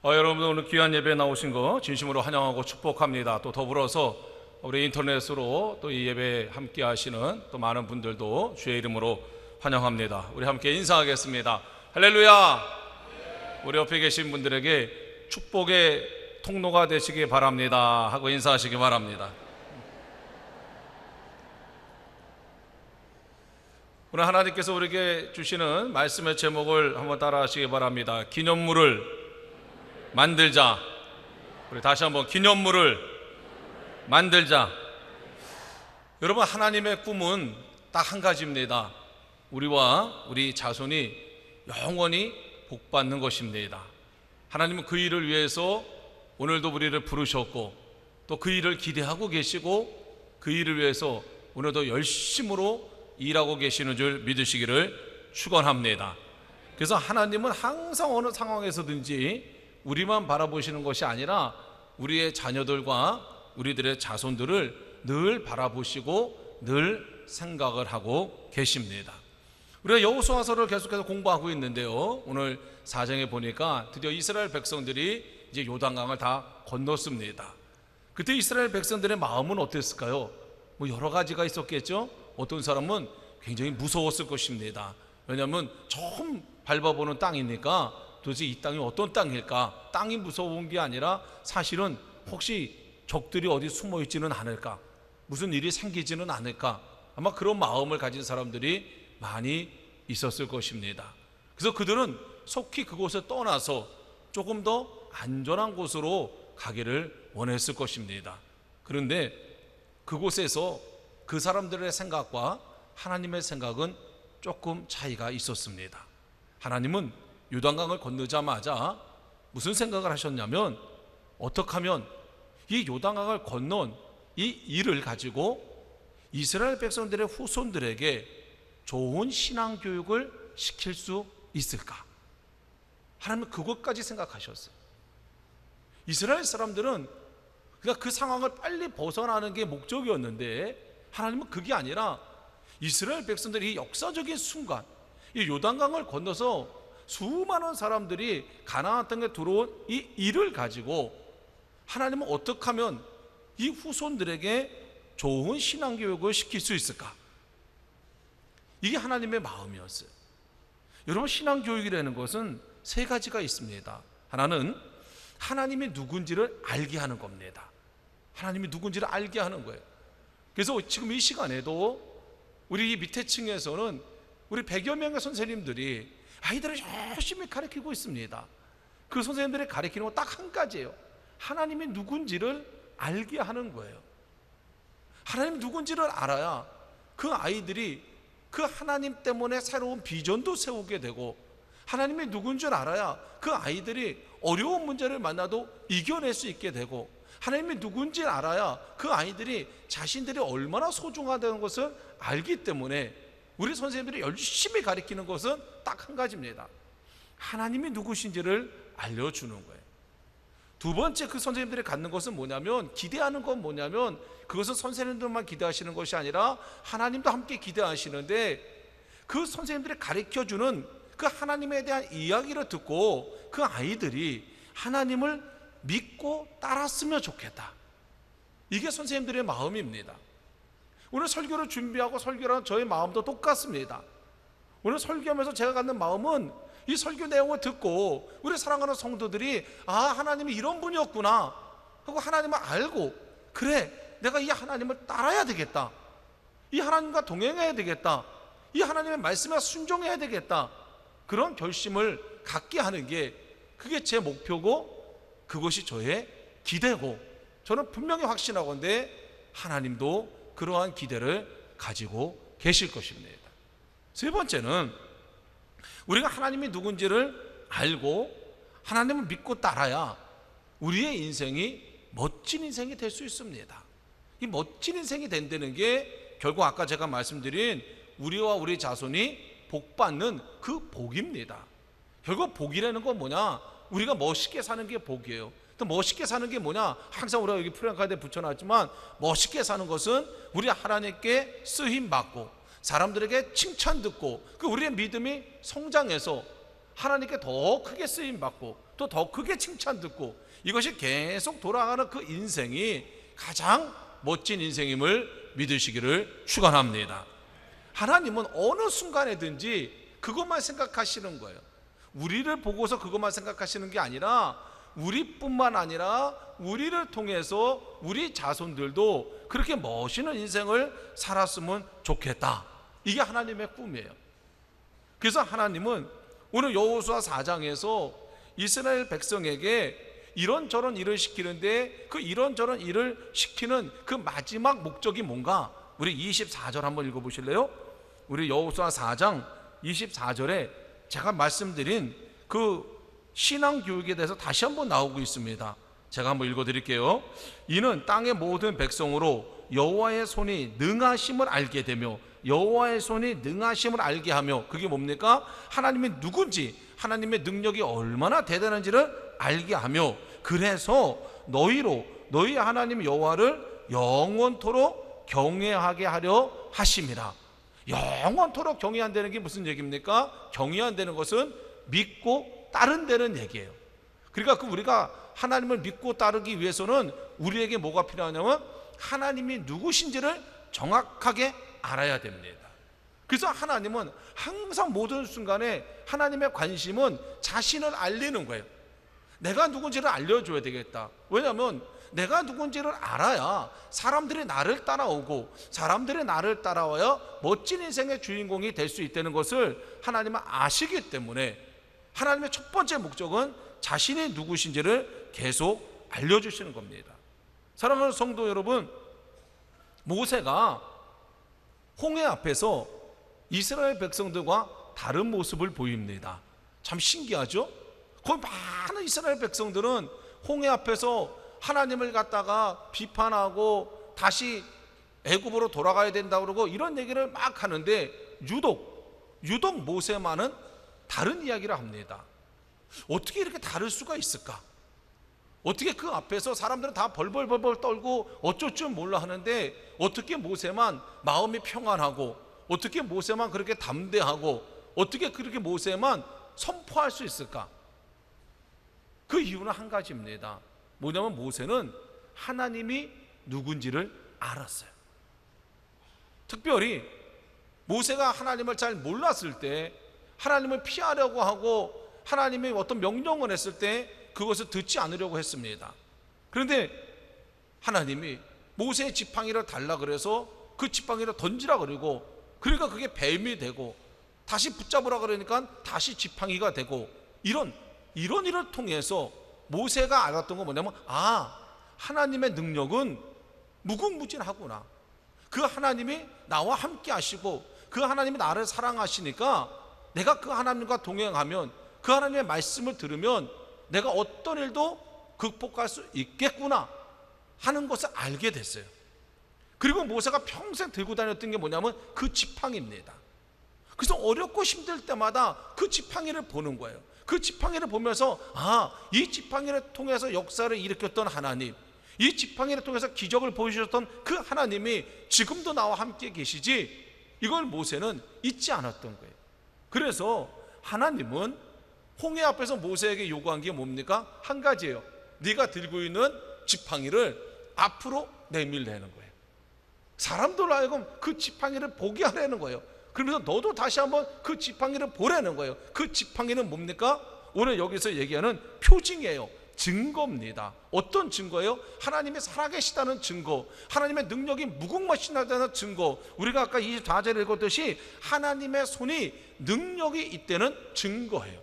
여러분들 오늘 귀한 예배에 나오신 거 진심으로 환영하고 축복합니다. 또 더불어서 우리 인터넷으로 또 이 예배에 함께 하시는 또 많은 분들도 주의 이름으로 환영합니다. 우리 함께 인사하겠습니다. 할렐루야. 우리 옆에 계신 분들에게 축복의 통로가 되시기 바랍니다 하고 인사하시기 바랍니다. 오늘 하나님께서 우리에게 주시는 말씀의 제목을 한번 따라 하시기 바랍니다. 기념물을 만들자. 우리 다시 한번 기념물을 만들자. 여러분, 하나님의 꿈은 딱 한 가지입니다. 우리와 우리 자손이 영원히 복받는 것입니다. 하나님은 그 일을 위해서 오늘도 우리를 부르셨고 또 그 일을 기대하고 계시고 그 일을 위해서 오늘도 열심으로 일하고 계시는 줄 믿으시기를 축원합니다. 그래서 하나님은 항상 어느 상황에서든지 우리만 바라보시는 것이 아니라 우리의 자녀들과 우리들의 자손들을 늘 바라보시고 늘 생각을 하고 계십니다. 우리가 여호수아서를 계속해서 공부하고 있는데요, 오늘 4장에 보니까 드디어 이스라엘 백성들이 이제 요단강을 다 건넜습니다. 그때 이스라엘 백성들의 마음은 어땠을까요? 여러 가지가 있었겠죠. 어떤 사람은 굉장히 무서웠을 것입니다. 왜냐하면 처음 밟아보는 땅이니까 도대체 이 땅이 어떤 땅일까? 땅이 무서운 게 아니라 사실은 혹시 적들이 어디 숨어 있지는 않을까? 무슨 일이 생기지는 않을까? 아마 그런 마음을 가진 사람들이 많이 있었을 것입니다. 그래서 그들은 속히 그곳에 떠나서 조금 더 안전한 곳으로 가기를 원했을 것입니다. 그런데 그곳에서 그 사람들의 생각과 하나님의 생각은 조금 차이가 있었습니다. 하나님은 요단강을 건너자마자 무슨 생각을 하셨냐면, 어떻게 하면 이 요단강을 건넌 이 일을 가지고 이스라엘 백성들의 후손들에게 좋은 신앙 교육을 시킬 수 있을까? 하나님은 그것까지 생각하셨어요. 이스라엘 사람들은 그러니까 그 상황을 빨리 벗어나는 게 목적이었는데, 하나님은 그게 아니라 이스라엘 백성들이 이 역사적인 순간, 이 요단강을 건너서 수많은 사람들이 가나안 땅에 들어온 이 일을 가지고 하나님은 어떻게 하면 이 후손들에게 좋은 신앙교육을 시킬 수 있을까? 이게 하나님의 마음이었어요. 여러분, 신앙교육이라는 것은 세 가지가 있습니다. 하나는 하나님이 누군지를 알게 하는 겁니다. 하나님이 누군지를 알게 하는 거예요. 그래서 지금 이 시간에도 우리 밑에 층에서는 우리 100여 명의 선생님들이 아이들을 열심히 가르치고 있습니다. 그 선생님들이 가르치는 건 딱 한 가지예요. 하나님이 누군지를 알게 하는 거예요. 하나님 누군지를 알아야 그 아이들이 그 하나님 때문에 새로운 비전도 세우게 되고, 하나님이 누군지 알아야 그 아이들이 어려운 문제를 만나도 이겨낼 수 있게 되고, 하나님이 누군지 알아야 그 아이들이 자신들이 얼마나 소중하다는 것을 알기 때문에 우리 선생님들이 열심히 가르치는 것은 딱 한 가지입니다. 하나님이 누구신지를 알려주는 거예요. 두 번째, 그 선생님들이 갖는 것은 뭐냐면, 기대하는 건 뭐냐면, 그것은 선생님들만 기대하시는 것이 아니라 하나님도 함께 기대하시는데, 그 선생님들이 가르쳐주는 그 하나님에 대한 이야기를 듣고 그 아이들이 하나님을 믿고 따랐으면 좋겠다. 이게 선생님들의 마음입니다. 오늘 설교를 준비하고 설교랑 저의 마음도 똑같습니다. 오늘 설교하면서 제가 갖는 마음은 이 설교 내용을 듣고 우리 사랑하는 성도들이 하나님이 이런 분이었구나 하고 하나님을 알고, 그래, 내가 이 하나님을 따라야 되겠다, 이 하나님과 동행해야 되겠다, 이 하나님의 말씀에 순종해야 되겠다, 그런 결심을 갖게 하는 게 그게 제 목표고 그것이 저의 기대고, 저는 분명히 확신하건대 하나님도 그러한 기대를 가지고 계실 것입니다. 세 번째는 우리가 하나님이 누군지를 알고 하나님을 믿고 따라야 우리의 인생이 멋진 인생이 될 수 있습니다. 이 멋진 인생이 된다는 게 결국 아까 제가 말씀드린 우리와 우리 자손이 복받는 그 복입니다. 결국 복이라는 건 뭐냐? 우리가 멋있게 사는 게 복이에요. 또 멋있게 사는 게 뭐냐? 항상 우리가 여기 프랭카드에 붙여놨지만, 멋있게 사는 것은 우리 하나님께 쓰임 받고 사람들에게 칭찬 듣고 그 우리의 믿음이 성장해서 하나님께 더 크게 쓰임받고 또 더 크게 칭찬 듣고, 이것이 계속 돌아가는 그 인생이 가장 멋진 인생임을 믿으시기를 축원합니다. 하나님은 어느 순간에든지 그것만 생각하시는 거예요. 우리를 보고서 그것만 생각하시는 게 아니라 우리뿐만 아니라 우리를 통해서 우리 자손들도 그렇게 멋있는 인생을 살았으면 좋겠다. 이게 하나님의 꿈이에요. 그래서 하나님은 오늘 여호수아 4장에서 이스라엘 백성에게 이런저런 일을 시키는데, 그 이런저런 일을 시키는 그 마지막 목적이 뭔가, 우리 24절 한번 읽어보실래요? 우리 여호수아 4장 24절에 제가 말씀드린 그 신앙교육에 대해서 다시 한번 나오고 있습니다. 제가 한번 읽어드릴게요. 이는 땅의 모든 백성으로 여호와의 손이 능하심을 알게 되며, 여호와의 손이 능하심을 알게 하며, 그게 뭡니까? 하나님이 누군지, 하나님의 능력이 얼마나 대단한지를 알게 하며, 그래서 너희 하나님 여호와를 영원토록 경외하게 하려 하심이라. 영원토록 경외한다는 게 무슨 얘기입니까? 경외한다는 것은 믿고 따른다는 얘기예요. 그러니까 우리가 하나님을 믿고 따르기 위해서는 우리에게 뭐가 필요하냐면 하나님이 누구신지를 정확하게 알아야 됩니다. 그래서 하나님은 항상 모든 순간에 하나님의 관심은 자신을 알리는 거예요. 내가 누군지를 알려줘야 되겠다. 왜냐하면 내가 누군지를 알아야 사람들이 나를 따라오고, 사람들이 나를 따라와야 멋진 인생의 주인공이 될 수 있다는 것을 하나님은 아시기 때문에 하나님의 첫 번째 목적은 자신이 누구신지를 계속 알려주시는 겁니다. 사랑하는 성도 여러분, 모세가 홍해 앞에서 이스라엘 백성들과 다른 모습을 보입니다. 참 신기하죠? 거기 많은 이스라엘 백성들은 홍해 앞에서 하나님을 갖다가 비판하고 다시 애굽으로 돌아가야 된다고 그러고 이런 얘기를 막 하는데, 유독 모세만은 다른 이야기를 합니다. 어떻게 이렇게 다를 수가 있을까? 어떻게 그 앞에서 사람들은 다 벌벌벌 떨고 어쩔 줄 몰라 하는데, 어떻게 모세만 마음이 평안하고, 어떻게 모세만 그렇게 담대하고, 어떻게 그렇게 모세만 선포할 수 있을까? 그 이유는 한 가지입니다. 뭐냐면 모세는 하나님이 누군지를 알았어요. 특별히 모세가 하나님을 잘 몰랐을 때, 하나님을 피하려고 하고 하나님이 어떤 명령을 했을 때 그것을 듣지 않으려고 했습니다. 그런데 하나님이 모세의 지팡이를 달라 그래서 그 지팡이를 던지라 그러고, 그러니까 그게 뱀이 되고, 다시 붙잡으라 그러니까 다시 지팡이가 되고, 이런 일을 통해서 모세가 알았던 건 뭐냐면, 하나님의 능력은 무궁무진하구나. 그 하나님이 나와 함께 하시고 그 하나님이 나를 사랑하시니까 내가 그 하나님과 동행하면, 그 하나님의 말씀을 들으면 내가 어떤 일도 극복할 수 있겠구나 하는 것을 알게 됐어요. 그리고 모세가 평생 들고 다녔던 게 뭐냐면 그 지팡이입니다. 그래서 어렵고 힘들 때마다 그 지팡이를 보는 거예요. 그 지팡이를 보면서 이 지팡이를 통해서 역사를 일으켰던 하나님, 이 지팡이를 통해서 기적을 보여주셨던 그 하나님이 지금도 나와 함께 계시지, 이걸 모세는 잊지 않았던 거예요. 그래서 하나님은 홍해 앞에서 모세에게 요구한 게 뭡니까? 한 가지예요. 네가 들고 있는 지팡이를 앞으로 내밀라는 거예요. 사람들로 하여금 그 지팡이를 보게 하라는 거예요. 그러면서 너도 다시 한번 그 지팡이를 보라는 거예요. 그 지팡이는 뭡니까? 오늘 여기서 얘기하는 표징이에요. 증거입니다. 어떤 증거예요? 하나님이 살아계시다는 증거, 하나님의 능력이 무궁무진하다는 증거. 우리가 아까 24절에 읽었듯이 하나님의 손이 능력이 있다는 증거예요.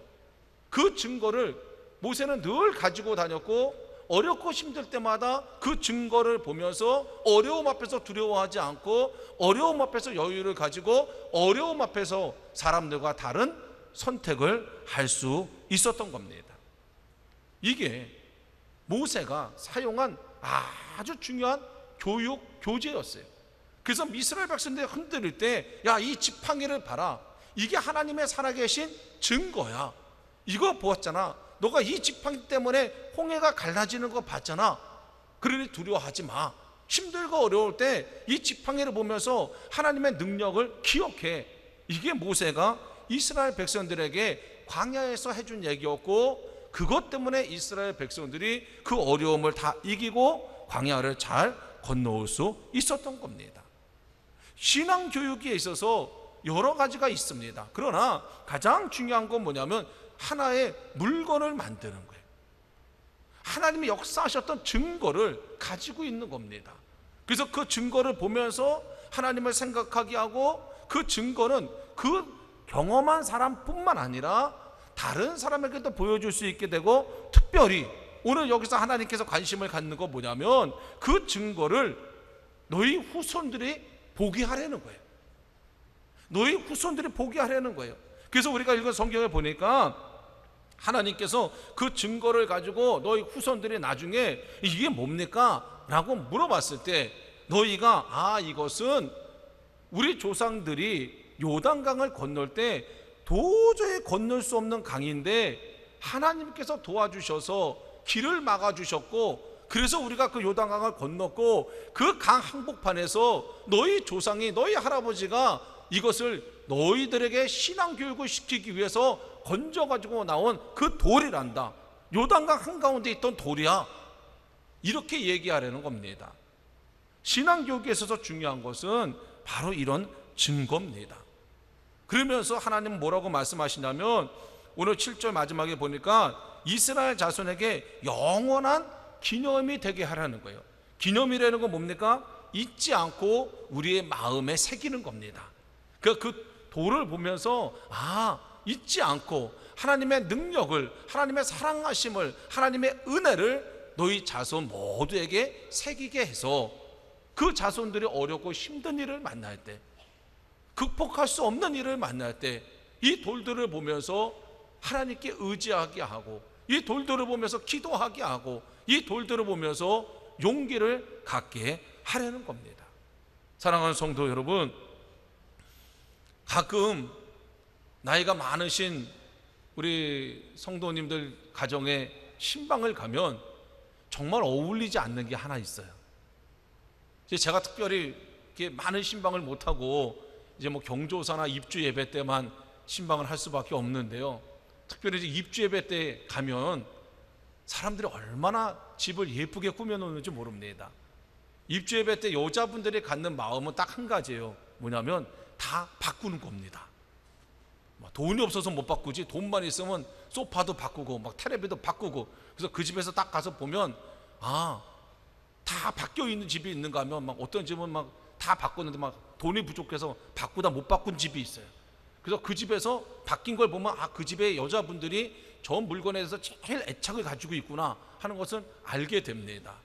그 증거를 모세는 늘 가지고 다녔고, 어렵고 힘들 때마다 그 증거를 보면서 어려움 앞에서 두려워하지 않고, 어려움 앞에서 여유를 가지고, 어려움 앞에서 사람들과 다른 선택을 할 수 있었던 겁니다. 이게 모세가 사용한 아주 중요한 교제였어요. 그래서 이스라엘 백성들이 흔들릴 때, 야, 이 지팡이를 봐라, 이게 하나님의 살아계신 증거야. 이거 보았잖아. 너가 이 지팡이 때문에 홍해가 갈라지는 거 봤잖아. 그러니 두려워하지 마. 힘들고 어려울 때 이 지팡이를 보면서 하나님의 능력을 기억해. 이게 모세가 이스라엘 백성들에게 광야에서 해준 얘기였고, 그것 때문에 이스라엘 백성들이 그 어려움을 다 이기고 광야를 잘 건너올 수 있었던 겁니다. 신앙 교육에 있어서 여러 가지가 있습니다. 그러나 가장 중요한 건 뭐냐면 하나의 물건을 만드는 거예요. 하나님이 역사하셨던 증거를 가지고 있는 겁니다. 그래서 그 증거를 보면서 하나님을 생각하게 하고, 그 증거는 그 경험한 사람뿐만 아니라 다른 사람에게도 보여줄 수 있게 되고, 특별히 오늘 여기서 하나님께서 관심을 갖는 건 뭐냐면 그 증거를 너희 후손들이 보게 하려는 거예요. 너희 후손들이 보게 하려는 거예요. 그래서 우리가 읽은 성경을 보니까 하나님께서 그 증거를 가지고 너희 후손들이 나중에 이게 뭡니까? 라고 물어봤을 때 너희가 이것은 우리 조상들이 요단강을 건널 때 도저히 건널 수 없는 강인데 하나님께서 도와주셔서 길을 막아주셨고, 그래서 우리가 그 요단강을 건넜고, 그 강 한복판에서 너희 조상이, 너희 할아버지가 이것을 너희들에게 신앙교육을 시키기 위해서 건져가지고 나온 그 돌이란다. 요단강 한가운데 있던 돌이야. 이렇게 얘기하려는 겁니다. 신앙교육에 있어서 중요한 것은 바로 이런 증거입니다. 그러면서 하나님은 뭐라고 말씀하시냐면 오늘 7절 마지막에 보니까 이스라엘 자손에게 영원한 기념이 되게 하라는 거예요. 기념이라는 건 뭡니까? 잊지 않고 우리의 마음에 새기는 겁니다. 그 돌을 보면서 잊지 않고 하나님의 능력을, 하나님의 사랑하심을, 하나님의 은혜를 너희 자손 모두에게 새기게 해서 그 자손들이 어렵고 힘든 일을 만날 때, 극복할 수 없는 일을 만날 때 이 돌들을 보면서 하나님께 의지하게 하고, 이 돌들을 보면서 기도하게 하고, 이 돌들을 보면서 용기를 갖게 하려는 겁니다. 사랑하는 성도 여러분, 가끔 나이가 많으신 우리 성도님들 가정에 신방을 가면 정말 어울리지 않는 게 하나 있어요. 제가 특별히 이렇게 많은 신방을 못하고 이제 경조사나 입주 예배 때만 신방을 할 수밖에 없는데요, 특별히 이제 입주 예배 때 가면 사람들이 얼마나 집을 예쁘게 꾸며놓는지 모릅니다. 입주 예배 때 여자분들이 갖는 마음은 딱 한 가지예요. 뭐냐면 다 바꾸는 겁니다. 돈이 없어서 못 바꾸지, 돈만 있으면 소파도 바꾸고 텔레비도 바꾸고. 그래서 그 집에서 딱 가서 보면 다 바뀌어 있는 집이 있는가 하면 어떤 집은 다 바꿨는데 돈이 부족해서 바꾸다 못 바꾼 집이 있어요. 그래서 그 집에서 바뀐 걸 보면 그 집의 여자분들이 저 물건에 대해서 제일 애착을 가지고 있구나 하는 것은 알게 됩니다.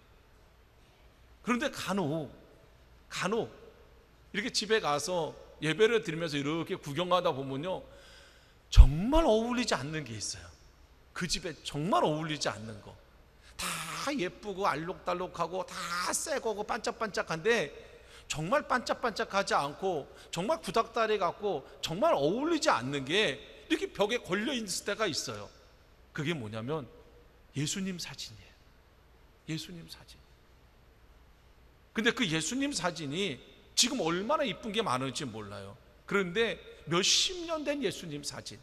그런데 간혹 이렇게 집에 가서 예배를 드리면서 이렇게 구경하다 보면요, 정말 어울리지 않는 게 있어요. 그 집에 정말 어울리지 않는 거, 다 예쁘고 알록달록하고 다 새 거고 반짝반짝한데 정말 반짝반짝하지 않고 정말 구닥다리 같고 정말 어울리지 않는 게 이렇게 벽에 걸려 있을 때가 있어요. 그게 뭐냐면 예수님 사진이에요. 예수님 사진. 근데 그 예수님 사진이 지금 얼마나 이쁜 게 많을지 몰라요. 그런데 몇십 년 된 예수님 사진,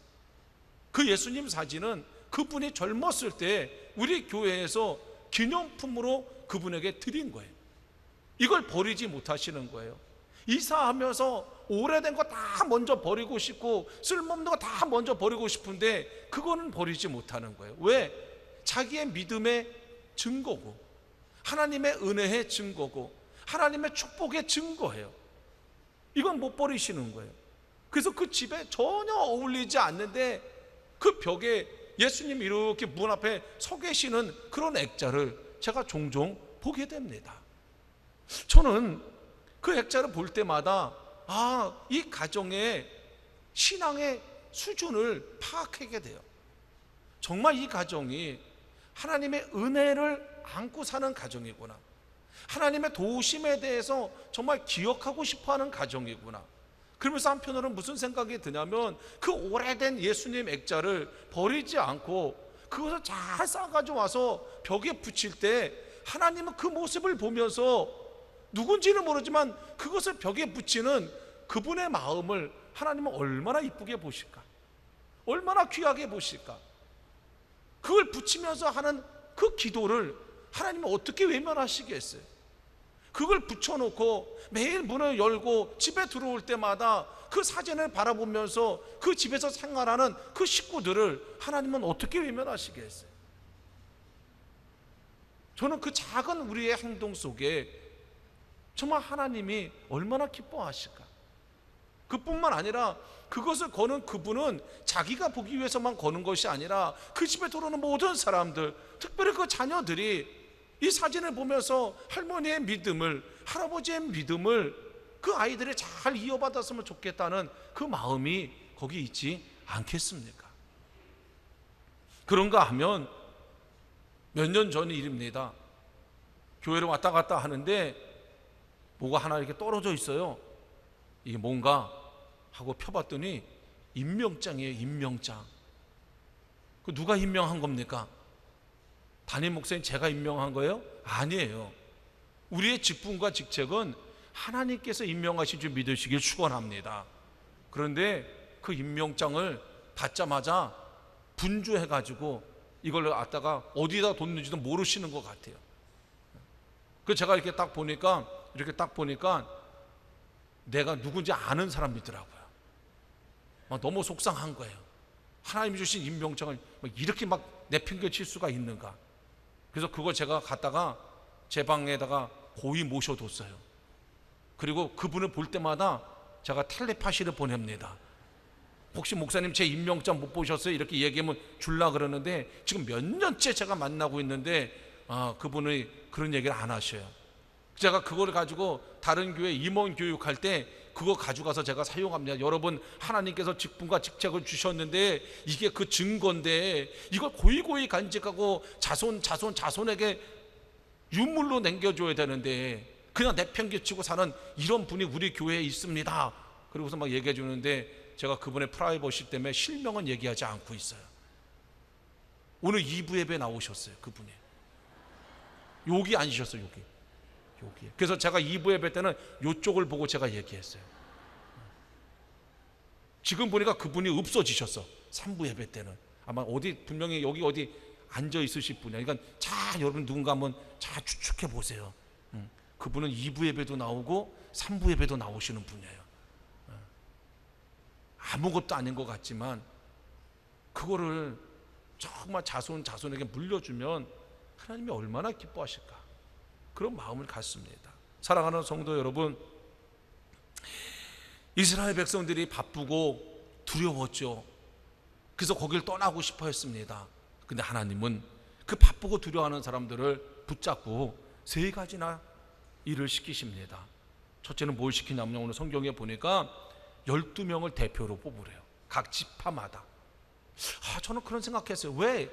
그 예수님 사진은 그분이 젊었을 때 우리 교회에서 기념품으로 그분에게 드린 거예요. 이걸 버리지 못하시는 거예요. 이사하면서 오래된 거 다 먼저 버리고 싶고 쓸모없는 거 다 먼저 버리고 싶은데 그거는 버리지 못하는 거예요. 왜? 자기의 믿음의 증거고, 하나님의 은혜의 증거고, 하나님의 축복의 증거예요. 이건 못 버리시는 거예요. 그래서 그 집에 전혀 어울리지 않는데 그 벽에 예수님이 이렇게 문 앞에 서 계시는 그런 액자를 제가 종종 보게 됩니다. 저는 그 액자를 볼 때마다 이 가정의 신앙의 수준을 파악하게 돼요. 정말 이 가정이 하나님의 은혜를 안고 사는 가정이구나, 하나님의 도우심에 대해서 정말 기억하고 싶어하는 가정이구나. 그러면서 한편으로는 무슨 생각이 드냐면 그 오래된 예수님 액자를 버리지 않고 그것을 잘 싸가지고 와서 벽에 붙일 때 하나님은 그 모습을 보면서 누군지는 모르지만 그것을 벽에 붙이는 그분의 마음을 하나님은 얼마나 이쁘게 보실까, 얼마나 귀하게 보실까. 그걸 붙이면서 하는 그 기도를 하나님은 어떻게 외면하시겠어요? 그걸 붙여놓고 매일 문을 열고 집에 들어올 때마다 그 사진을 바라보면서 그 집에서 생활하는 그 식구들을 하나님은 어떻게 외면하시겠어요? 저는 그 작은 우리의 행동 속에 정말 하나님이 얼마나 기뻐하실까. 그뿐만 아니라 그것을 거는 그분은 자기가 보기 위해서만 거는 것이 아니라 그 집에 들어오는 모든 사람들, 특별히 그 자녀들이 이 사진을 보면서 할머니의 믿음을, 할아버지의 믿음을 그 아이들이 잘 이어받았으면 좋겠다는 그 마음이 거기 있지 않겠습니까? 그런가 하면 몇 년 전 일입니다. 교회를 왔다 갔다 하는데 뭐가 하나 이렇게 떨어져 있어요. 이게 뭔가 하고 펴봤더니 임명장이에요. 임명장. 그 누가 임명한 겁니까? 담임 목사님 제가 임명한 거예요? 아니에요. 우리의 직분과 직책은 하나님께서 임명하신 줄 믿으시길 축원합니다. 그런데 그 임명장을 받자마자 분주해가지고 이걸 갖다가 어디다 뒀는지도 모르시는 것 같아요. 그 제가 이렇게 딱 보니까 내가 누군지 아는 사람이더라고요. 너무 속상한 거예요. 하나님이 주신 임명장을 이렇게 막 내팽개칠 수가 있는가. 그래서 그걸 제가 갖다가 제 방에다가 고이 모셔뒀어요. 그리고 그분을 볼 때마다 제가 텔레파시를 보냅니다. 혹시 목사님 제 임명장 못 보셨어요? 이렇게 얘기하면 줄라 그러는데 지금 몇 년째 제가 만나고 있는데 그분이 그런 얘기를 안 하셔요. 제가 그걸 가지고 다른 교회 임원 교육할 때 그거 가져가서 제가 사용합니다. 여러분, 하나님께서 직분과 직책을 주셨는데 이게 그 증거인데 이걸 고이고이 간직하고 자손에게 유물로 남겨줘야 되는데 그냥 내팽개치고 사는 이런 분이 우리 교회에 있습니다. 그러고서 막 얘기해 주는데 제가 그분의 프라이버시 때문에 실명은 얘기하지 않고 있어요. 오늘 2부 예배 나오셨어요. 그분이 여기 앉으셨어요. 여기. 그래서 제가 2부 예배 때는 이쪽을 보고 제가 얘기했어요. 지금 보니까 그분이 없어지셨어. 3부 예배 때는 아마 분명히 여기 어디 앉아 있으실 분이야. 그러니까 여러분 누군가 한번 잘 추측해 보세요. 그분은 2부 예배도 나오고 3부 예배도 나오시는 분이에요. 아무것도 아닌 것 같지만 그거를 정말 자손에게 물려주면 하나님이 얼마나 기뻐하실까. 그런 마음을 갖습니다. 사랑하는 성도 여러분, 이스라엘 백성들이 바쁘고 두려웠죠. 그래서 거길 떠나고 싶어 했습니다. 근데 하나님은 그 바쁘고 두려워하는 사람들을 붙잡고 3가지나 일을 시키십니다. 첫째는 뭘 시키냐면 오늘 성경에 보니까 12명을 대표로 뽑으래요. 각 지파마다. 저는 그런 생각했어요. 왜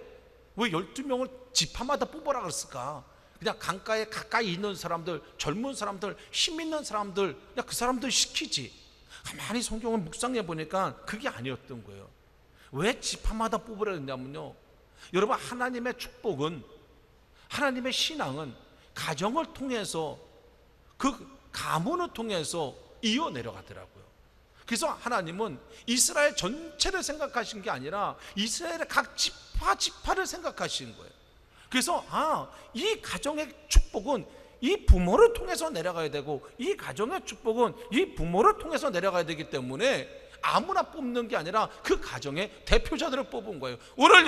12명을 지파마다 뽑으라 그랬을까? 그냥 강가에 가까이 있는 사람들, 젊은 사람들, 힘 있는 사람들, 그냥 그 사람들 시키지. 가만히 성경을 묵상해 보니까 그게 아니었던 거예요. 왜 지파마다 뽑으라 했냐면요, 여러분, 하나님의 축복은, 하나님의 신앙은 가정을 통해서, 그 가문을 통해서 이어 내려가더라고요. 그래서 하나님은 이스라엘 전체를 생각하신 게 아니라 이스라엘의 각 지파를 생각하신 거예요. 그래서 이 가정의 축복은 이 부모를 통해서 내려가야 되고, 이 가정의 축복은 이 부모를 통해서 내려가야 되기 때문에 아무나 뽑는 게 아니라 그 가정의 대표자들을 뽑은 거예요. 오늘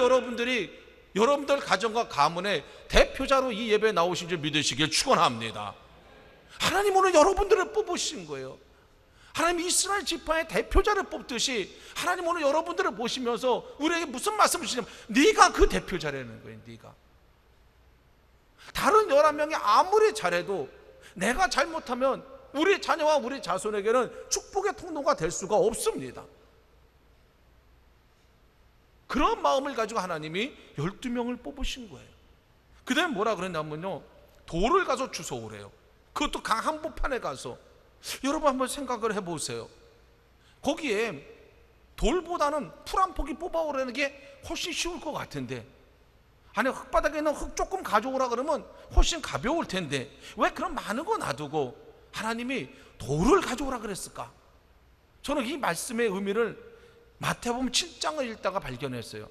여러분들 가정과 가문의 대표자로 이 예배에 나오신 줄 믿으시길 축원합니다. 하나님 오늘 여러분들을 뽑으신 거예요. 하나님 이스라엘 지파의 대표자를 뽑듯이 하나님 오늘 여러분들을 보시면서 우리에게 무슨 말씀을 주시냐면 네가 그 대표자라는 거예요. 네가. 다른 11명이 아무리 잘해도 내가 잘못하면 우리 자녀와 우리 자손에게는 축복의 통로가 될 수가 없습니다. 그런 마음을 가지고 하나님이 12명을 뽑으신 거예요. 그 다음에 뭐라 그랬냐면요, 돌을 가서 주워오래요. 그것도 강 한복판에 가서. 여러분 한번 생각을 해보세요. 거기에 돌보다는 풀 한 포기 뽑아오라는 게 훨씬 쉬울 것 같은데, 아니 흙바닥에 있는 흙 조금 가져오라 그러면 훨씬 가벼울 텐데 왜 그런 많은 거 놔두고 하나님이 돌을 가져오라 그랬을까? 저는 이 말씀의 의미를 마태복음 7장을 읽다가 발견했어요.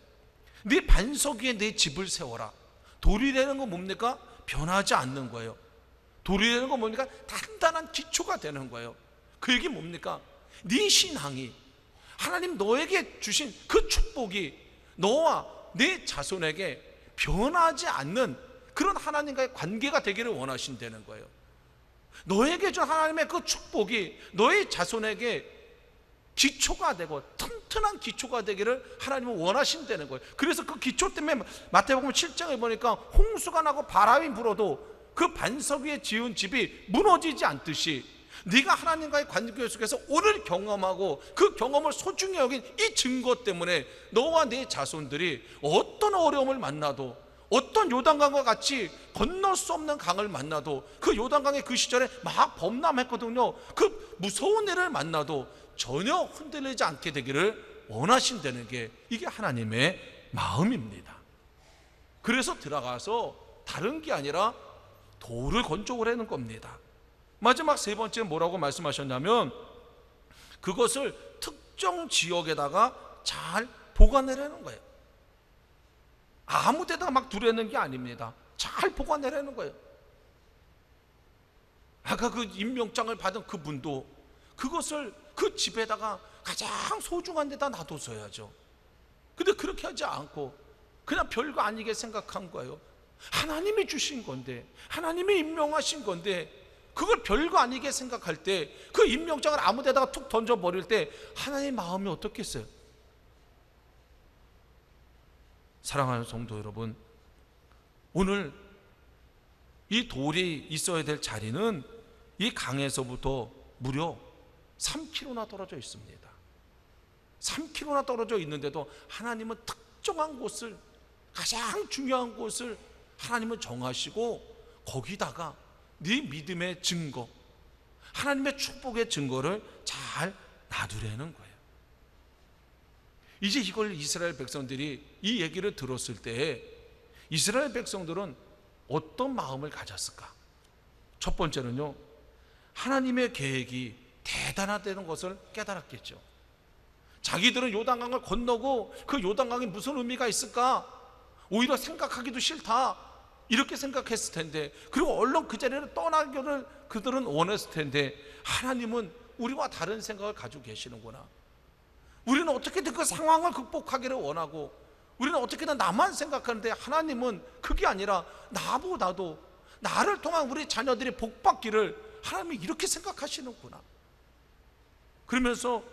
네 반석 위에 내 집을 세워라. 돌이라는 건 뭡니까? 변하지 않는 거예요. 돌이라는 건 뭡니까? 단단한 기초가 되는 거예요. 그 얘기 뭡니까? 네 신앙이, 하나님 너에게 주신 그 축복이 너와 네 자손에게 변하지 않는 그런 하나님과의 관계가 되기를 원하신다는 거예요. 너에게 준 하나님의 그 축복이 너의 자손에게 기초가 되고 튼튼한 기초가 되기를 하나님은 원하신다는 거예요. 그래서 그 기초 때문에 마태복음 7장에 보니까 홍수가 나고 바람이 불어도 그 반석 위에 지은 집이 무너지지 않듯이 네가 하나님과의 관계 속에서 오늘 경험하고 그 경험을 소중히 여긴 이 증거 때문에 너와 네 자손들이 어떤 어려움을 만나도, 어떤 요단강과 같이 건널 수 없는 강을 만나도, 그 요단강의 그 시절에 막 범람했거든요. 그 무서운 일을 만나도 전혀 흔들리지 않게 되기를 원하신다는 게 이게 하나님의 마음입니다. 그래서 들어가서 다른 게 아니라 돌을 건조를 하는 겁니다. 마지막 세 번째 뭐라고 말씀하셨냐면 그것을 특정 지역에다가 잘 보관하라는 거예요. 아무 데다가 막 두려는 게 아닙니다. 잘 보관하라는 거예요. 아까 그 임명장을 받은 그분도 그것을 그 집에다가 가장 소중한 데다 놔뒀어야죠. 근데 그렇게 하지 않고 그냥 별거 아니게 생각한 거예요. 하나님이 주신 건데, 하나님이 임명하신 건데, 그걸 별거 아니게 생각할 때, 그 임명장을 아무 데다가 툭 던져버릴 때 하나님의 마음이 어떻겠어요? 사랑하는 성도 여러분, 오늘 이 돌이 있어야 될 자리는 이 강에서부터 무려 3km나 떨어져 있습니다. 3km나 떨어져 있는데도 하나님은 특정한 곳을, 가장 중요한 곳을 하나님은 정하시고 거기다가 네 믿음의 증거, 하나님의 축복의 증거를 잘 놔두려는 거예요. 이제 이걸 이스라엘 백성들이 이 얘기를 들었을 때 이스라엘 백성들은 어떤 마음을 가졌을까? 첫 번째는요, 하나님의 계획이 대단하다는 것을 깨달았겠죠. 자기들은 요단강을 건너고 그 요단강이 무슨 의미가 있을까? 오히려 생각하기도 싫다, 이렇게 생각했을 텐데, 그리고 얼른 그 자리를 떠나기를 그들은 원했을 텐데, 하나님은 우리와 다른 생각을 가지고 계시는구나. 우리는 어떻게든 그 상황을 극복하기를 원하고, 우리는 어떻게든 나만 생각하는데 하나님은 그게 아니라 나보다도 나를 통한 우리 자녀들이 복받기를 하나님이 이렇게 생각하시는구나. 그러면서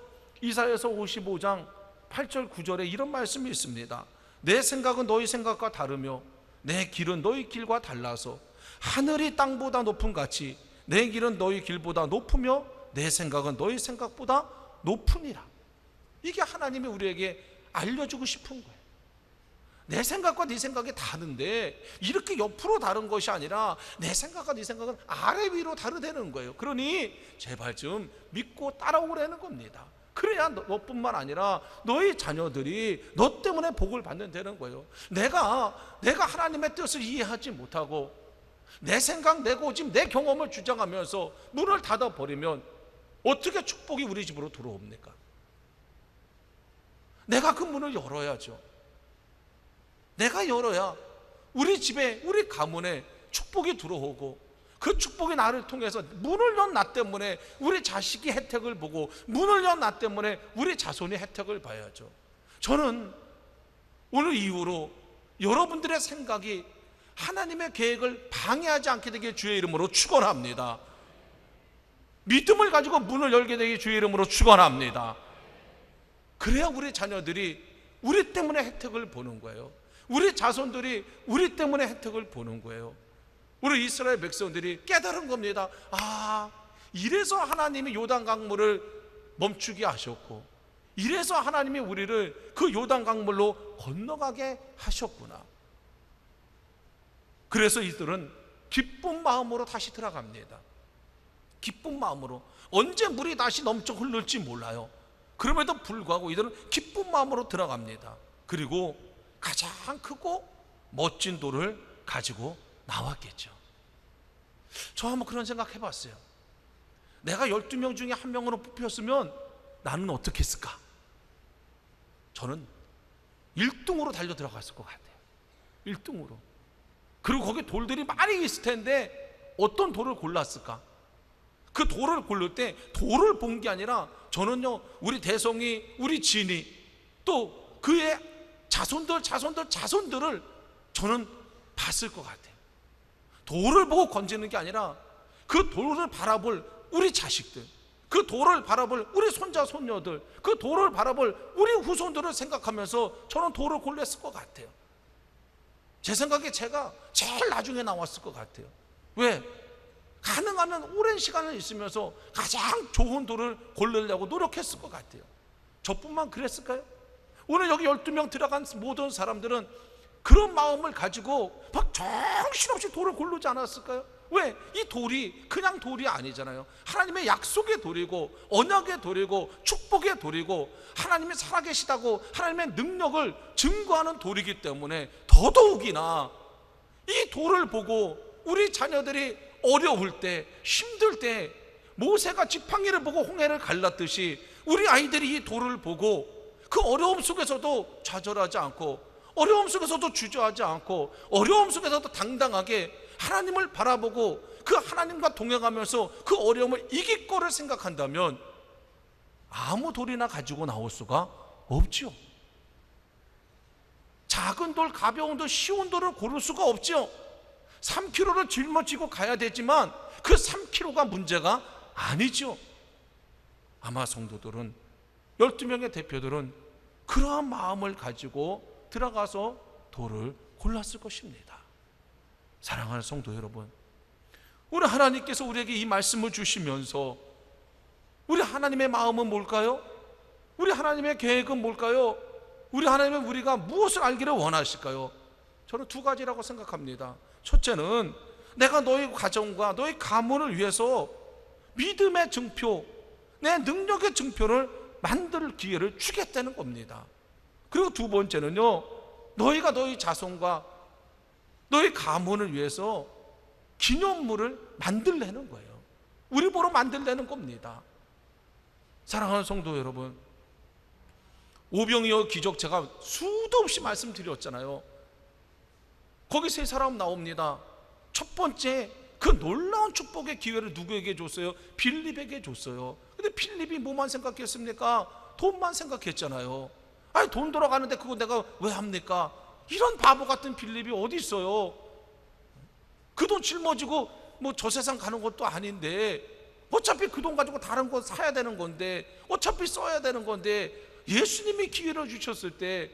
이사야서 55장 8절 9절에 이런 말씀이 있습니다. 내 생각은 너희 생각과 다르며 내 길은 너희 길과 달라서 하늘이 땅보다 높음 같이 내 길은 너희 길보다 높으며 내 생각은 너희 생각보다 높으니라. 이게 하나님이 우리에게 알려주고 싶은 거예요. 내 생각과 네 생각이 다른데 이렇게 옆으로 다른 것이 아니라 내 생각과 네 생각은 아래 위로 다르다는 거예요. 그러니 제발 좀 믿고 따라오라는 겁니다. 그래야 너뿐만 아니라 너희 자녀들이 너 때문에 복을 받는다는 거예요. 내가 하나님의 뜻을 이해하지 못하고 내 생각, 내 고집, 내 경험을 주장하면서 문을 닫아버리면 어떻게 축복이 우리 집으로 들어옵니까? 내가 그 문을 열어야죠. 내가 열어야 우리 집에, 우리 가문에 축복이 들어오고, 그 축복이 나를 통해서 문을 연 나 때문에 우리 자식이 혜택을 보고, 문을 연 나 때문에 우리 자손이 혜택을 봐야죠. 저는 오늘 이후로 여러분들의 생각이 하나님의 계획을 방해하지 않게 되길 주의 이름으로 축원합니다. 믿음을 가지고 문을 열게 되길 주의 이름으로 축원합니다. 그래야 우리 자녀들이 우리 때문에 혜택을 보는 거예요. 우리 자손들이 우리 때문에 혜택을 보는 거예요. 우리 이스라엘 백성들이 깨달은 겁니다. 아, 이래서 하나님이 요단 강물을 멈추게 하셨고, 이래서 하나님이 우리를 그 요단 강물로 건너가게 하셨구나. 그래서 이들은 기쁜 마음으로 다시 들어갑니다. 기쁜 마음으로. 언제 물이 다시 넘쳐 흐를지 몰라요. 그럼에도 불구하고 이들은 기쁜 마음으로 들어갑니다. 그리고 가장 크고 멋진 돌을 가지고 나왔겠죠. 저 한번 그런 생각 해봤어요. 내가 12명 중에 한 명으로 뽑혔으면 나는 어떻게 했을까? 저는 1등으로 달려 들어갔을 것 같아요. 1등으로. 그리고 거기 돌들이 많이 있을 텐데 어떤 돌을 골랐을까? 그 돌을 고를 때 돌을 본 게 아니라 저는요, 우리 대성이, 우리 진이, 또 그의 자손들을 저는 봤을 것 같아요. 돌을 보고 건지는 게 아니라 그 돌을 바라볼 우리 자식들, 그 돌을 바라볼 우리 손자 손녀들, 그 돌을 바라볼 우리 후손들을 생각하면서 저는 돌을 골랐을 것 같아요. 제 생각에 제가 제일 나중에 나왔을 것 같아요. 왜? 가능하면 오랜 시간을 있으면서 가장 좋은 돌을 고르려고 노력했을 것 같아요. 저뿐만 그랬을까요? 오늘 여기 12명 들어간 모든 사람들은 그런 마음을 가지고 막 정신없이 돌을 고르지 않았을까요? 왜? 이 돌이 그냥 돌이 아니잖아요. 하나님의 약속의 돌이고, 언약의 돌이고, 축복의 돌이고, 하나님이 살아계시다고 하나님의 능력을 증거하는 돌이기 때문에 더더욱이나 이 돌을 보고 우리 자녀들이 어려울 때, 힘들 때 모세가 지팡이를 보고 홍해를 갈랐듯이 우리 아이들이 이 돌을 보고 그 어려움 속에서도 좌절하지 않고, 어려움 속에서도 주저하지 않고, 어려움 속에서도 당당하게 하나님을 바라보고 그 하나님과 동행하면서 그 어려움을 이길 거를 생각한다면 아무 돌이나 가지고 나올 수가 없죠. 작은 돌, 가벼운 돌, 쉬운 돌을 고를 수가 없죠. 3kg를 짊어지고 가야 되지만 그 3kg가 문제가 아니죠. 아마 성도들은, 12명의 대표들은 그러한 마음을 가지고 들어가서 돌을 골랐을 것입니다. 사랑하는 성도 여러분, 우리 하나님께서 우리에게 이 말씀을 주시면서 우리 하나님의 마음은 뭘까요? 우리 하나님의 계획은 뭘까요? 우리 하나님은 우리가 무엇을 알기를 원하실까요? 저는 두 가지라고 생각합니다. 첫째는 내가 너희 가정과 너희 가문을 위해서 믿음의 증표, 내 능력의 증표를 만들 기회를 주겠다는 겁니다. 그리고 두 번째는요, 너희가 너희 자손과 너희 가문을 위해서 기념물을 만들려는 거예요. 우리 보러 만들려는 겁니다. 사랑하는 성도 여러분, 오병이어 기적 제가 수도 없이 말씀드렸잖아요. 거기 세 사람 나옵니다. 첫 번째, 그 놀라운 축복의 기회를 누구에게 줬어요? 빌립에게 줬어요. 근데 빌립이 뭐만 생각했습니까? 돈만 생각했잖아요. 아니, 돈 돌아가는데 그거 내가 왜 합니까? 이런 바보 같은 빌립이 어디 있어요? 그 돈 짊어지고 뭐 저 세상 가는 것도 아닌데, 어차피 그 돈 가지고 다른 거 사야 되는 건데, 어차피 써야 되는 건데, 예수님이 기회를 주셨을 때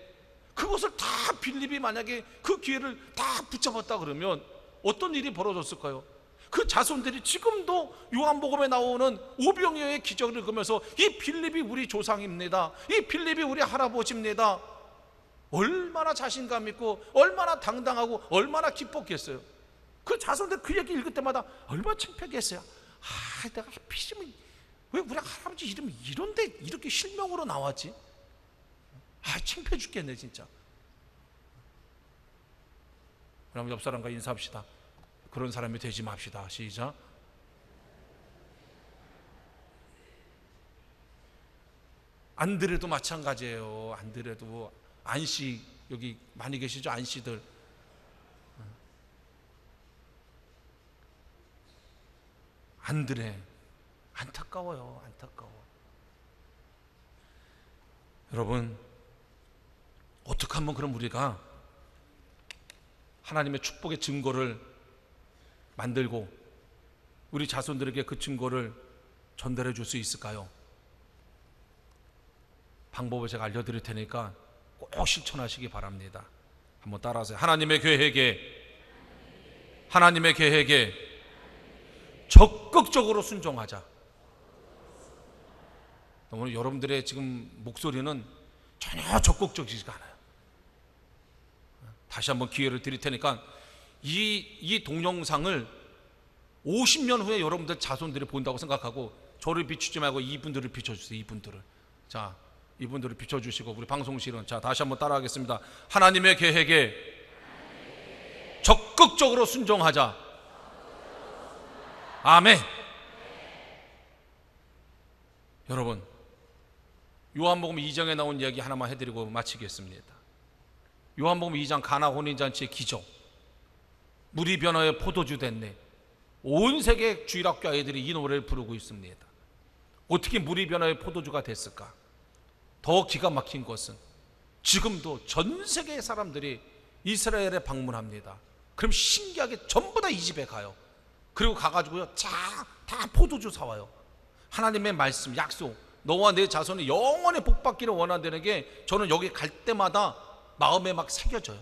그것을 다 빌립이 만약에 그 기회를 다 붙잡았다 그러면 어떤 일이 벌어졌을까요? 그 자손들이 지금도 요한복음에 나오는 오병이어의 기적을 읽으면서 이 빌립이 우리 조상입니다, 이 빌립이 우리 할아버지입니다, 얼마나 자신감 있고 얼마나 당당하고 얼마나 기뻤겠어요. 그 자손들 그 얘기 읽을 때마다 얼마나 창피했어요. 내가 하필이면 왜 우리 할아버지 이름이 이런데 이렇게 실명으로 나왔지? 창피해 죽겠네 진짜. 그럼 옆 사람과 인사합시다. 그런 사람이 되지 맙시다. 시작. 안드레도 마찬가지예요. 안드레도, 안씨, 여기 많이 계시죠? 안씨들. 안드레, 안타까워요. 안타까워. 여러분, 어떻게 하면 그럼 우리가 하나님의 축복의 증거를 만들고 우리 자손들에게 그 증거를 전달해 줄 수 있을까요? 방법을 제가 알려드릴 테니까 꼭 실천하시기 바랍니다. 한번 따라하세요. 하나님의 계획에 적극적으로 순종하자. 오늘 여러분들의 지금 목소리는 전혀 적극적이지가 않아요. 다시 한번 기회를 드릴 테니까 이 동영상을 50년 후에 여러분들 자손들이 본다고 생각하고 저를 비추지 말고 이분들을 비춰주세요. 자, 이분들을 비춰주시고 우리 방송실은, 자, 다시 한번 따라하겠습니다. 하나님의 계획에 적극적으로 순종하자. 아멘. 여러분, 요한복음 2장에 나온 이야기 하나만 해드리고 마치겠습니다. 요한복음 2장 가나 혼인잔치의 기적, 물이 변화해 포도주 됐네. 온 세계 주일학교 아이들이 이 노래를 부르고 있습니다. 어떻게 물이 변화해 포도주가 됐을까? 더 기가 막힌 것은 지금도 전 세계의 사람들이 이스라엘에 방문합니다. 그럼 신기하게 전부 다 이 집에 가요. 그리고 가가지고요, 다 포도주 사와요. 하나님의 말씀, 약속, 너와 내 자손이 영원히 복받기를 원한다는 게 저는 여기 갈 때마다 마음에 막 새겨져요.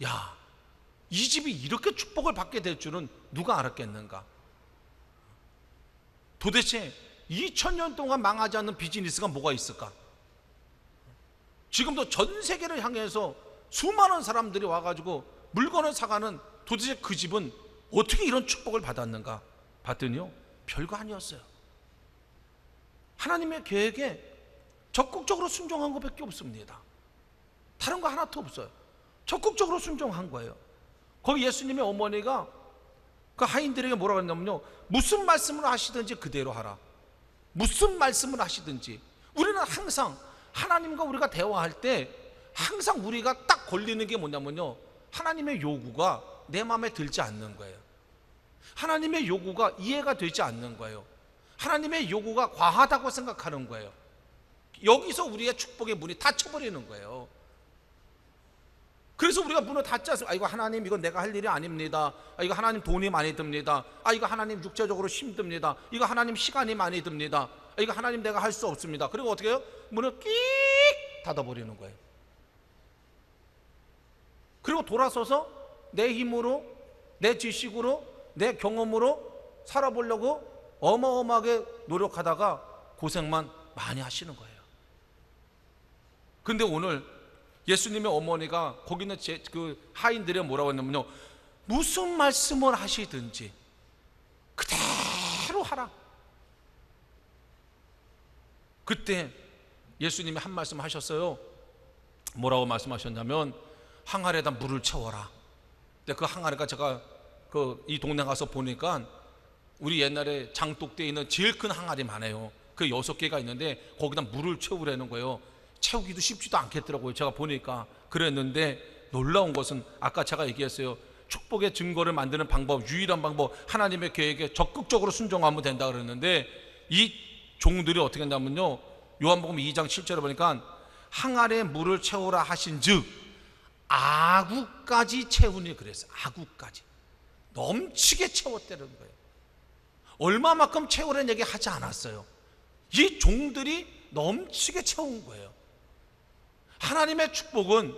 야, 이 집이 이렇게 축복을 받게 될 줄은 누가 알았겠는가? 도대체 2000년 동안 망하지 않는 비즈니스가 뭐가 있을까? 지금도 전 세계를 향해서 수많은 사람들이 와가지고 물건을 사가는, 도대체 그 집은 어떻게 이런 축복을 받았는가? 봤더니요, 별거 아니었어요. 하나님의 계획에 적극적으로 순종한 것밖에 없습니다. 다른 거 하나도 없어요. 적극적으로 순종한 거예요. 거기 예수님의 어머니가 그 하인들에게 뭐라고 했냐면요, 무슨 말씀을 하시든지 그대로 하라. 무슨 말씀을 하시든지. 우리는 항상 하나님과 우리가 대화할 때 항상 우리가 딱 걸리는 게 뭐냐면요, 하나님의 요구가 내 마음에 들지 않는 거예요. 하나님의 요구가 이해가 되지 않는 거예요. 하나님의 요구가 과하다고 생각하는 거예요. 여기서 우리의 축복의 문이 닫혀버리는 거예요. 그래서 우리가 문을 닫지 않습니까? 이거 하나님, 이건 내가 할 일이 아닙니다. 이거 하나님 돈이 많이 듭니다. 이거 하나님 육체적으로 힘듭니다. 이거 하나님 시간이 많이 듭니다. 이거 하나님 내가 할 수 없습니다. 그리고 어떻게 해요? 문을 끽 닫아버리는 거예요. 그리고 돌아서서 내 힘으로, 내 지식으로, 내 경험으로 살아보려고 어마어마하게 노력하다가 고생만 많이 하시는 거예요. 근데 오늘 예수님의 어머니가 거기 있는 그 하인들이 뭐라고 했냐면요, 무슨 말씀을 하시든지 그대로 하라. 그때 예수님이 한 말씀 하셨어요. 뭐라고 말씀하셨냐면, 항아리에다 물을 채워라. 근데 그 항아리가 제가 이 동네 가서 보니까 우리 옛날에 장독대에 있는 제일 큰 항아리 많아요. 그 6개가 있는데 거기다 물을 채우라는 거예요. 채우기도 쉽지도 않겠더라고요. 제가 보니까 그랬는데, 놀라운 것은 아까 제가 얘기했어요. 축복의 증거를 만드는 방법, 유일한 방법, 하나님의 계획에 적극적으로 순종하면 된다 그랬는데, 이 종들이 어떻게 했냐면요, 요한복음 2장 7절에 보니까 항아리에 물을 채우라 하신즉 아구까지 채우니 그랬어요. 아구까지 넘치게 채웠다는 거예요. 얼마만큼 채우라는 얘기 하지 않았어요. 이 종들이 넘치게 채운 거예요. 하나님의 축복은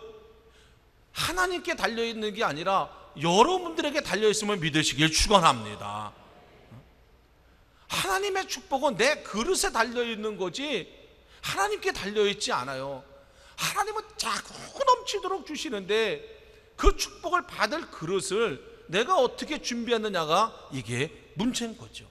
하나님께 달려있는 게 아니라 여러분들에게 달려있음을 믿으시길 축원합니다. 하나님의 축복은 내 그릇에 달려있는 거지 하나님께 달려있지 않아요. 하나님은 자꾸 넘치도록 주시는데 그 축복을 받을 그릇을 내가 어떻게 준비했느냐가 이게 문제인 거죠.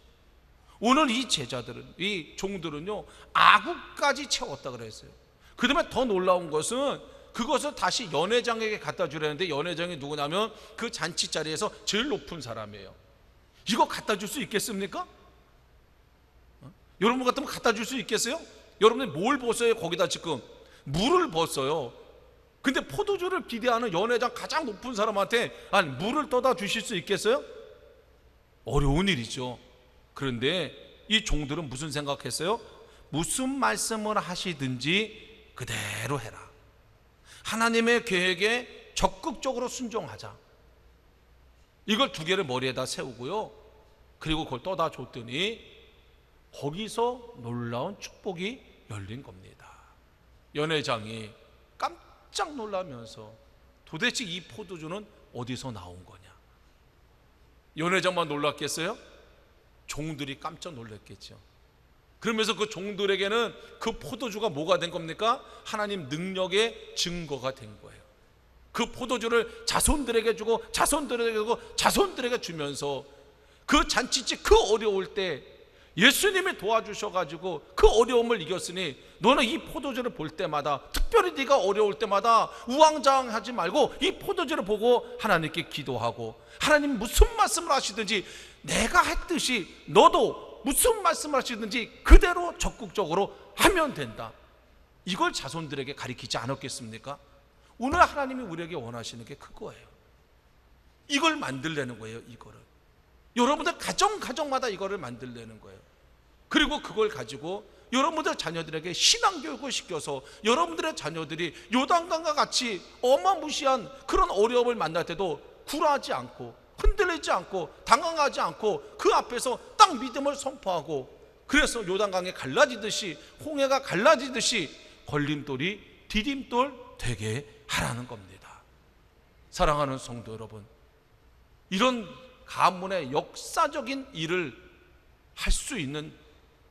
오늘 이 제자들은, 이 종들은요, 아구까지 채웠다 그랬어요. 그 다음에 더 놀라운 것은 그것을 다시 연회장에게 갖다 주려는데, 연회장이 누구냐면 그 잔치 자리에서 제일 높은 사람이에요. 이거 갖다 줄 수 있겠습니까? 여러분 같으면 갖다 줄 수 있겠어요? 여러분들 뭘 벗어요? 거기다 지금 물을 벗어요. 근데 포도주를 기대하는 연회장 가장 높은 사람한테 물을 떠다 주실 수 있겠어요? 어려운 일이죠. 그런데 이 종들은 무슨 생각했어요? 무슨 말씀을 하시든지 그대로 해라. 하나님의 계획에 적극적으로 순종하자. 이걸 2개를 머리에다 세우고요, 그리고 그걸 떠다 줬더니 거기서 놀라운 축복이 열린 겁니다. 연회장이 깜짝 놀라면서 도대체 이 포도주는 어디서 나온 거냐? 연회장만 놀랐겠어요? 종들이 깜짝 놀랐겠죠. 그러면서 그 종들에게는 그 포도주가 뭐가 된 겁니까? 하나님 능력의 증거가 된 거예요. 그 포도주를 자손들에게 주고 자손들에게 주고 자손들에게 주면서 그 잔치집 그 어려울 때 예수님이 도와주셔가지고 그 어려움을 이겼으니 너는 이 포도주를 볼 때마다, 특별히 네가 어려울 때마다 우왕좌왕하지 말고 이 포도주를 보고 하나님께 기도하고, 하나님 무슨 말씀을 하시든지 내가 했듯이 너도 무슨 말씀을 하시든지 그대로 적극적으로 하면 된다. 이걸 자손들에게 가르치지 않았겠습니까? 오늘 하나님이 우리에게 원하시는 게 그거예요. 이걸 만들려는 거예요. 이거를 여러분들 가정마다 이거를 만들려는 거예요. 그리고 그걸 가지고 여러분들 자녀들에게 신앙교육을 시켜서 여러분들의 자녀들이 요단강과 같이 어마무시한 그런 어려움을 만날 때도 굴하지 않고 흔들리지 않고 당황하지 않고 그 앞에서 딱 믿음을 선포하고, 그래서 요단강에 갈라지듯이 홍해가 갈라지듯이 걸림돌이 디딤돌 되게 하라는 겁니다. 사랑하는 성도 여러분, 이런 가문의 역사적인 일을 할 수 있는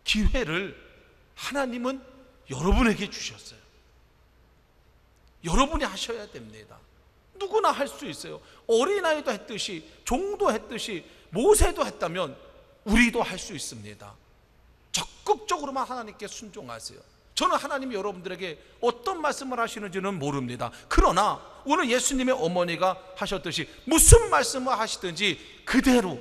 기회를 하나님은 여러분에게 주셨어요. 여러분이 하셔야 됩니다. 누구나 할 수 있어요. 어린아이도 했듯이, 종도 했듯이, 모세도 했다면 우리도 할 수 있습니다. 적극적으로만 하나님께 순종하세요. 저는 하나님이 여러분들에게 어떤 말씀을 하시는지는 모릅니다. 그러나 오늘 예수님의 어머니가 하셨듯이 무슨 말씀을 하시든지 그대로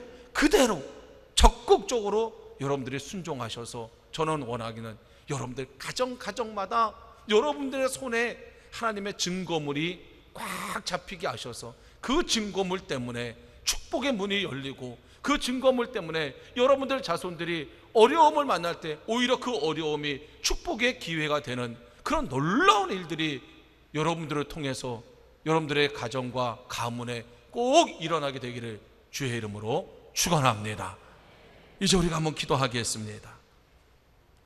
적극적으로 여러분들이 순종하셔서, 저는 원하기는 여러분들 가정마다 여러분들의 손에 하나님의 증거물이 꽉 잡히게 하셔서 그 증거물 때문에 축복의 문이 열리고, 그 증거물 때문에 여러분들 자손들이 어려움을 만날 때 오히려 그 어려움이 축복의 기회가 되는 그런 놀라운 일들이 여러분들을 통해서 여러분들의 가정과 가문에 꼭 일어나게 되기를 주의 이름으로 축원합니다. 이제 우리가 한번 기도하겠습니다.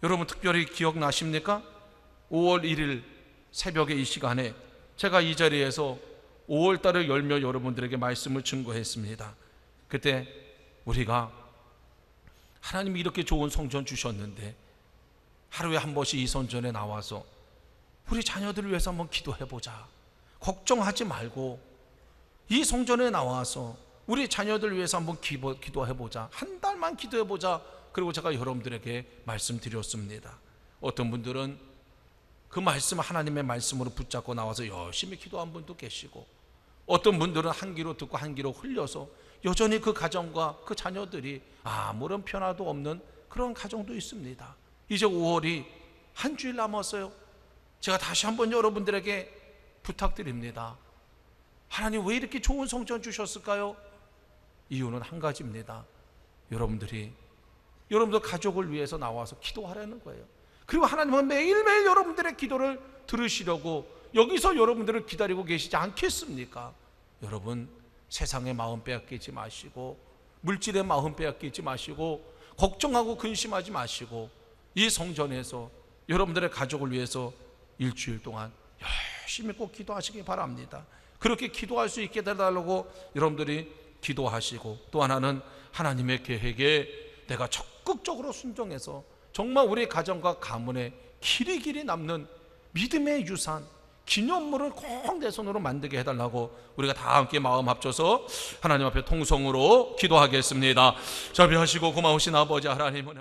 여러분 특별히 기억나십니까? 5월 1일 새벽에 이 시간에 제가 이 자리에서 5월달을 열며 여러분들에게 말씀을 증거했습니다. 그때 우리가 하나님이 이렇게 좋은 성전 주셨는데 하루에 한 번씩 이 성전에 나와서 우리 자녀들을 위해서 한번 기도해보자, 걱정하지 말고 이 성전에 나와서 우리 자녀들을 위해서 한번 기도해보자, 한 달만 기도해보자. 그리고 제가 여러분들에게 말씀드렸습니다. 어떤 분들은 그 말씀, 하나님의 말씀으로 붙잡고 나와서 열심히 기도한 분도 계시고, 어떤 분들은 한 귀로 듣고 한 귀로 흘려서 여전히 그 가정과 그 자녀들이 아무런 변화도 없는 그런 가정도 있습니다. 이제 5월이 한 주일 남았어요. 제가 다시 한번 여러분들에게 부탁드립니다. 하나님 왜 이렇게 좋은 성전 주셨을까요? 이유는 한 가지입니다. 여러분들 가족을 위해서 나와서 기도하라는 거예요. 그리고 하나님은 매일매일 여러분들의 기도를 들으시려고 여기서 여러분들을 기다리고 계시지 않겠습니까? 여러분, 세상의 마음 빼앗기지 마시고, 물질의 마음 빼앗기지 마시고, 걱정하고 근심하지 마시고, 이 성전에서 여러분들의 가족을 위해서 일주일 동안 열심히 꼭 기도하시기 바랍니다. 그렇게 기도할 수 있게 해달라고 여러분들이 기도하시고, 또 하나는 하나님의 계획에 내가 적극적으로 순종해서 정말 우리 가정과 가문에 길이 남는 믿음의 유산, 기념물을 꼭 내 손으로 만들게 해달라고 우리가 다 함께 마음 합쳐서 하나님 앞에 통성으로 기도하겠습니다. 자비하시고 고마우신 아버지 하나님은